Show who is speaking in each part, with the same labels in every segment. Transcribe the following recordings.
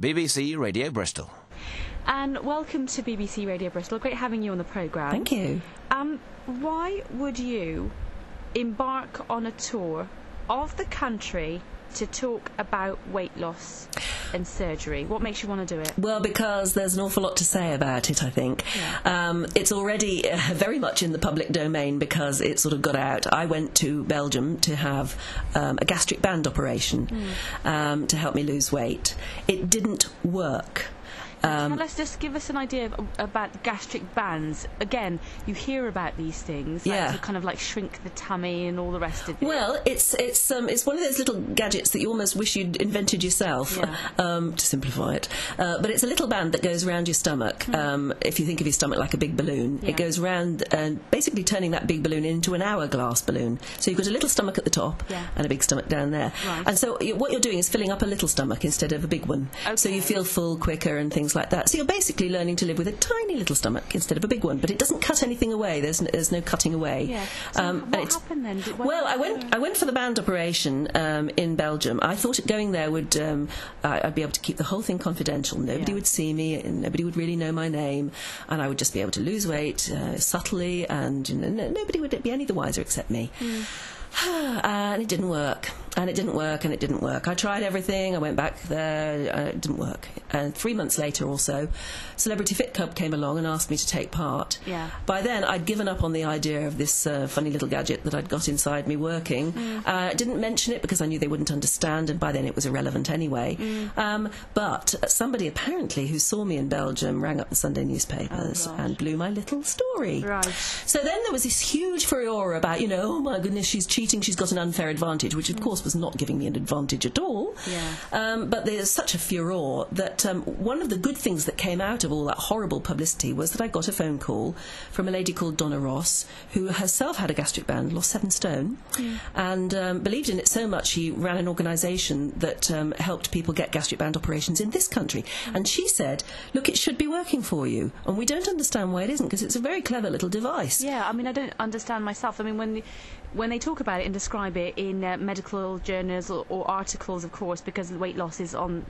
Speaker 1: BBC Radio Bristol.
Speaker 2: And welcome to BBC Radio Bristol. Great having you on the programme.
Speaker 3: Thank you.
Speaker 2: Why would you embark on a tour of the country to talk about weight loss and surgery? What makes you want to do it?
Speaker 3: Well, because there's an awful lot to say about it, I think. Yeah. It's already very much in the public domain because it sort of got out. I went to Belgium to have a gastric band operation to help me lose weight. It didn't work.
Speaker 2: Let's just give us an idea about gastric bands. Again, you hear about these things, to kind of like shrink the tummy and all the rest of it.
Speaker 3: Well, it's one of those little gadgets that you almost wish you'd invented yourself, to simplify it. But it's a little band that goes around your stomach. If you think of your stomach like a big balloon, it goes around and basically turning that big balloon into an hourglass balloon. So you've got a little stomach at the top and a big stomach down there.
Speaker 2: Right.
Speaker 3: And so what you're doing is filling up a little stomach instead of a big one. Okay. So you feel full quicker and things like that. So you're basically learning to live with a tiny little stomach instead of a big one, but it doesn't cut anything away. There's no cutting away.
Speaker 2: Yeah. So what happened then?
Speaker 3: I went for the band operation in Belgium. I thought going there would I'd be able to keep the whole thing confidential. Nobody would see me, and nobody would really know my name, and I would just be able to lose weight subtly, and nobody would be any the wiser except me. And it didn't work, and it didn't work, and it didn't work. I tried everything. I went back there. It didn't work. And 3 months later or so, Celebrity Fit Club came along and asked me to take part.
Speaker 2: Yeah.
Speaker 3: By then, I'd given up on the idea of this funny little gadget that I'd got inside me working. Didn't mention it because I knew they wouldn't understand, and by then it was irrelevant anyway. But somebody apparently who saw me in Belgium rang up the Sunday newspapers and blew my little story.
Speaker 2: Right.
Speaker 3: So then there was this huge furore about, oh my goodness, she's cheating, she's got an unfair advantage, which of course was not giving me an advantage at all.
Speaker 2: Yeah.
Speaker 3: But there's such a furore that one of the good things that came out of all that horrible publicity was that I got a phone call from a lady called Donna Ross, who herself had a gastric band, lost 7 stone, and believed in it so much she ran an organisation that helped people get gastric band operations in this country. And she said, look, it should be working for you, and we don't understand why it isn't, because it's a very clever little device.
Speaker 2: Yeah, I mean, I don't understand myself. I mean, when they talk about it and describe it in medical journals or articles, of course, because weight loss is on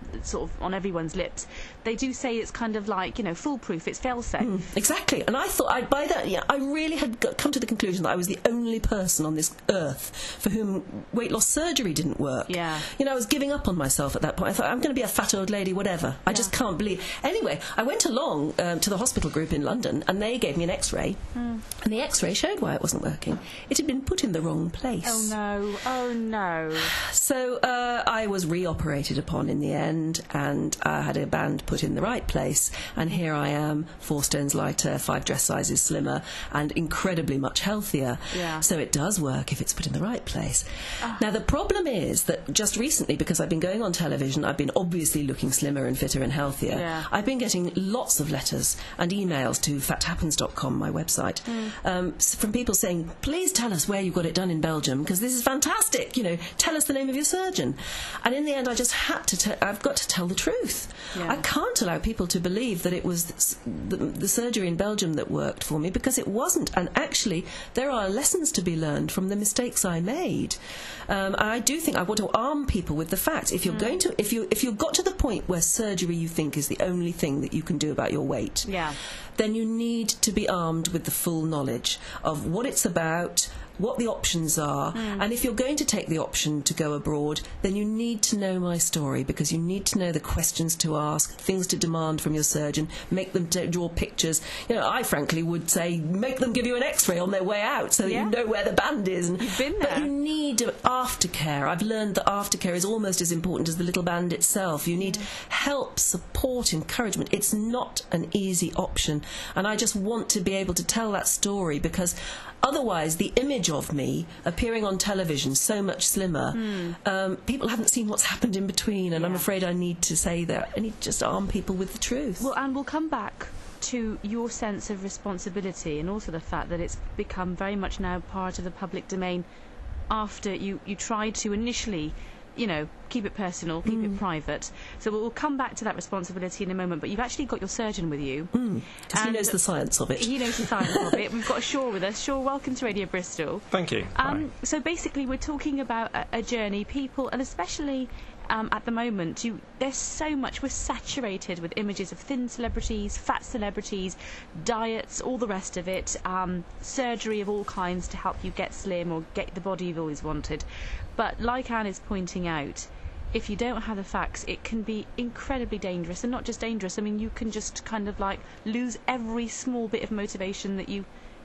Speaker 2: everyone's lips, they do say it's kind of like, foolproof, it's fail-safe.
Speaker 3: Exactly. And I thought, by that, I really had come to the conclusion that I was the only person on this earth for whom weight loss surgery didn't work.
Speaker 2: Yeah.
Speaker 3: I was giving up on myself at that point. I thought, I'm going to be a fat old lady, whatever. I just can't believe. Anyway, I went along to the hospital group in London, and they gave me an X-ray, and the X-ray showed why it wasn't working. It had been put in the wrong place.
Speaker 2: Oh no.
Speaker 3: So I was reoperated upon in the end, and I had a band put in the right place, and here I am, 4 stones lighter, 5 dress sizes slimmer, and incredibly much healthier.
Speaker 2: Yeah.
Speaker 3: So it does work if it's put in the right place. Now the problem is that just recently, because I've been going on television, I've been obviously looking slimmer and fitter and healthier.
Speaker 2: Yeah.
Speaker 3: I've been getting lots of letters and emails to fathappens.com, my website, from people saying, please tell us where you got it done in Belgium, because this is fantastic, tell us the name of your surgeon. And in the end I just had to I've got to tell the truth. I can't allow people to believe that it was the surgery in Belgium that worked for me, because it wasn't. And actually there are lessons to be learned from the mistakes I made. And I do think I want to arm people with the fact, if you're going to, if you've got to the point where surgery you think is the only thing that you can do about your weight, then you need to be armed with the full knowledge of what it's about, what the options are, and if you're going to take the option to go abroad, then you need to know my story, because you need to know the questions to ask, things to demand from your surgeon, make them draw pictures. I frankly would say make them give you an X-ray on their way out so that you know where the band is.
Speaker 2: You've been there.
Speaker 3: But you need aftercare. I've learned that aftercare is almost as important as the little band itself. You need help, support, encouragement. It's not an easy option, and I just want to be able to tell that story, because otherwise the image of me appearing on television so much slimmer, people haven't seen what's happened in between, and I'm afraid I need to say that. I need to just arm people with the truth.
Speaker 2: Well, and we'll come back to your sense of responsibility, and also the fact that it's become very much now part of the public domain after you tried to initially keep it personal, keep it private. So we'll come back to that responsibility in a moment, but you've actually got your surgeon with you.
Speaker 3: Because he knows the science of it.
Speaker 2: He knows the science of it. We've got Shaw with us. Shaw, welcome to Radio Bristol.
Speaker 4: Thank you.
Speaker 2: So basically we're talking about a journey, people, and especially at the moment, there's so much. We're saturated with images of thin celebrities, fat celebrities, diets, all the rest of it, surgery of all kinds to help you get slim or get the body you've always wanted. But like Anne is pointing out, if you don't have the facts, it can be incredibly dangerous. And not just dangerous, I mean, you can just kind of like lose every small bit of motivation that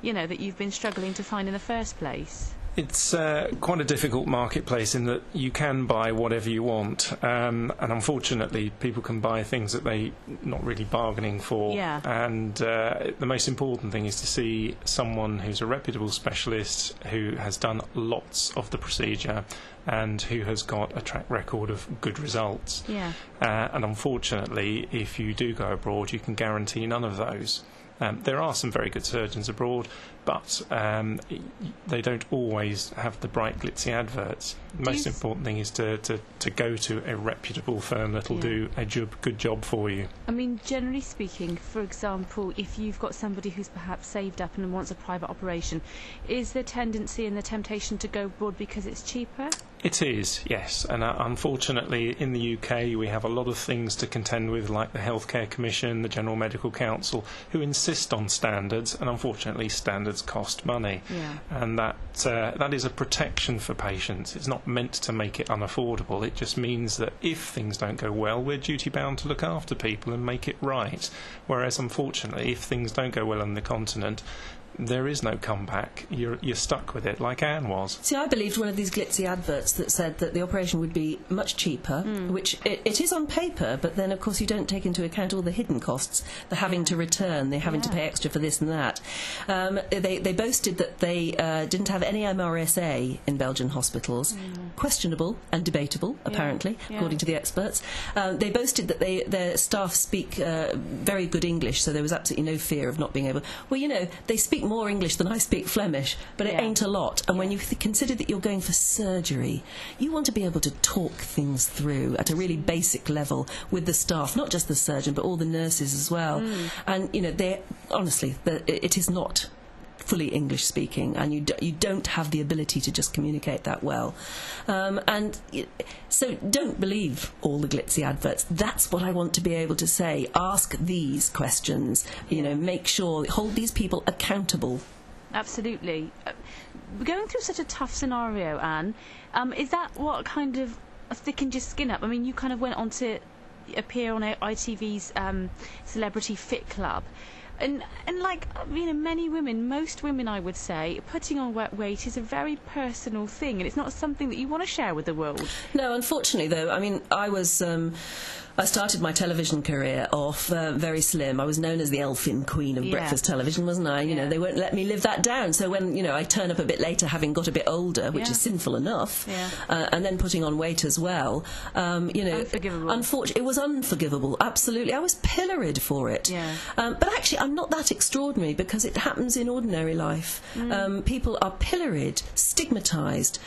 Speaker 2: that you've been struggling to find in the first place.
Speaker 1: It's quite a difficult marketplace in that you can buy whatever you want, and unfortunately people can buy things that they're not really bargaining for.
Speaker 2: Yeah.
Speaker 1: And the most important thing is to see someone who's a reputable specialist who has done lots of the procedure and who has got a track record of good results.
Speaker 2: Yeah.
Speaker 1: And unfortunately, if you do go abroad, you can guarantee none of those. There are some very good surgeons abroad, but they don't always have the bright, glitzy adverts. The most important thing is to go to a reputable firm that'll do a good job for you.
Speaker 2: I mean, generally speaking, for example, if you've got somebody who's perhaps saved up and wants a private operation, is the tendency and the temptation to go abroad because it's cheaper?
Speaker 1: It is, yes. And unfortunately, in the UK, we have a lot of things to contend with, like the Healthcare Commission, the General Medical Council, who insist on standards, and unfortunately, standards cost money.
Speaker 2: Yeah.
Speaker 1: And that is a protection for patients. It's not meant to make it unaffordable. It just means that if things don't go well, we're duty-bound to look after people and make it right. Whereas, unfortunately, if things don't go well on the continent, there is no comeback. You're stuck with it, like Anne was.
Speaker 3: See, I believed one of these glitzy adverts that said that the operation would be much cheaper, which it is on paper, but then, of course, you don't take into account all the hidden costs, the having to return, the having to pay extra for this and that. They boasted that they didn't have any MRSA in Belgian hospitals. Questionable and debatable, apparently, according to the experts. They boasted that their staff speak very good English, so there was absolutely no fear of not being able... Well, they speak more English than I speak Flemish, but it ain't a lot. And when you consider that you're going for surgery, you want to be able to talk things through at a really basic level with the staff, not just the surgeon, but all the nurses as well. And, honestly, it is not fully English speaking, and you don't have the ability to just communicate that well. So don't believe all the glitzy adverts. That's what I want to be able to say. Ask these questions. Make sure, hold these people accountable.
Speaker 2: Absolutely. Going through such a tough scenario, Anne, is that what kind of thickened your skin up? I mean, you kind of went on to appear on ITV's Celebrity Fit Club. And many women, most women, I would say, putting on weight is a very personal thing, and it's not something that you want to share with the world.
Speaker 3: No, unfortunately, though. I mean, I started my television career off very slim. I was known as the Elfin Queen of breakfast television, wasn't I? They won't let me live that down. So when, I turn up a bit later, having got a bit older, which is sinful enough, and then putting on weight as well,
Speaker 2: unforgivable.
Speaker 3: Unfortunately, it was unforgivable, absolutely. I was pilloried for it. But actually, I'm not that extraordinary, because it happens in ordinary life. People are pilloried, stigmatised,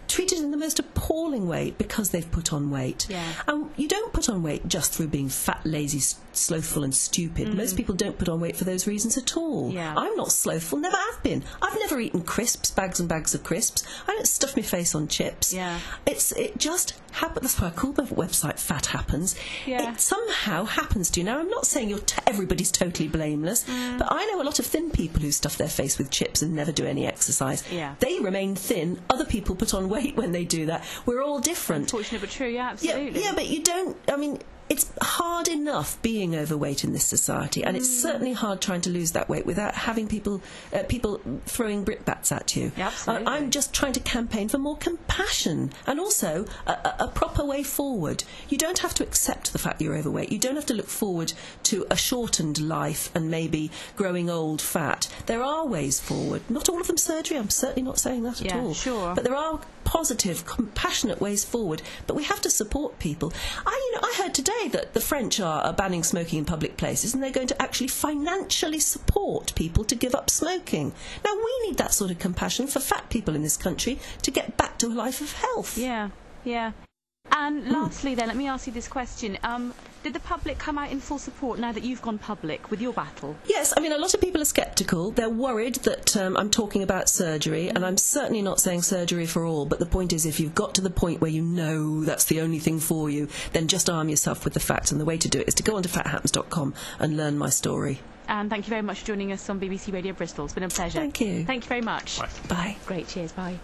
Speaker 3: treated in the most appalling way because they've put on weight. And you don't put on weight just through being fat, lazy, slothful and stupid. Most people don't put on weight for those reasons at all. I'm not slothful, never have been. I've never eaten crisps, bags and bags of crisps. I don't stuff my face on chips. It just happens. That's why I call my website Fat Happens. It somehow happens to you. Now, I'm not saying everybody's totally blameless, but I know a lot of thin people who stuff their face with chips and never do any exercise. They remain thin. Other people put on weight when they do that. We're all different.
Speaker 2: Unfortunate but true, absolutely.
Speaker 3: But you don't... I mean... It's hard enough being overweight in this society, and it's certainly hard trying to lose that weight without having people throwing brickbats at you.
Speaker 2: Absolutely.
Speaker 3: I'm just trying to campaign for more compassion and also a proper way forward. You don't have to accept the fact you're overweight. You don't have to look forward to a shortened life and maybe growing old fat. There are ways forward. Not all of them surgery. I'm certainly not saying that at all.
Speaker 2: Sure.
Speaker 3: But there are positive, compassionate ways forward. But we have to support people. I heard today that the French are banning smoking in public places, and they're going to actually financially support people to give up smoking. Now, we need that sort of compassion for fat people in this country to get back to a life of health.
Speaker 2: And lastly, then, let me ask you this question. Did the public come out in full support now that you've gone public with your battle?
Speaker 3: Yes, I mean, a lot of people are sceptical. They're worried that I'm talking about surgery, and I'm certainly not saying surgery for all, but the point is, if you've got to the point where you know that's the only thing for you, then just arm yourself with the facts, and the way to do it is to go onto fathappens.com and learn my story.
Speaker 2: And thank you very much for joining us on BBC Radio Bristol. It's been a pleasure.
Speaker 3: Thank you.
Speaker 2: Thank you very much.
Speaker 1: Bye.
Speaker 3: Bye.
Speaker 2: Great, cheers, bye.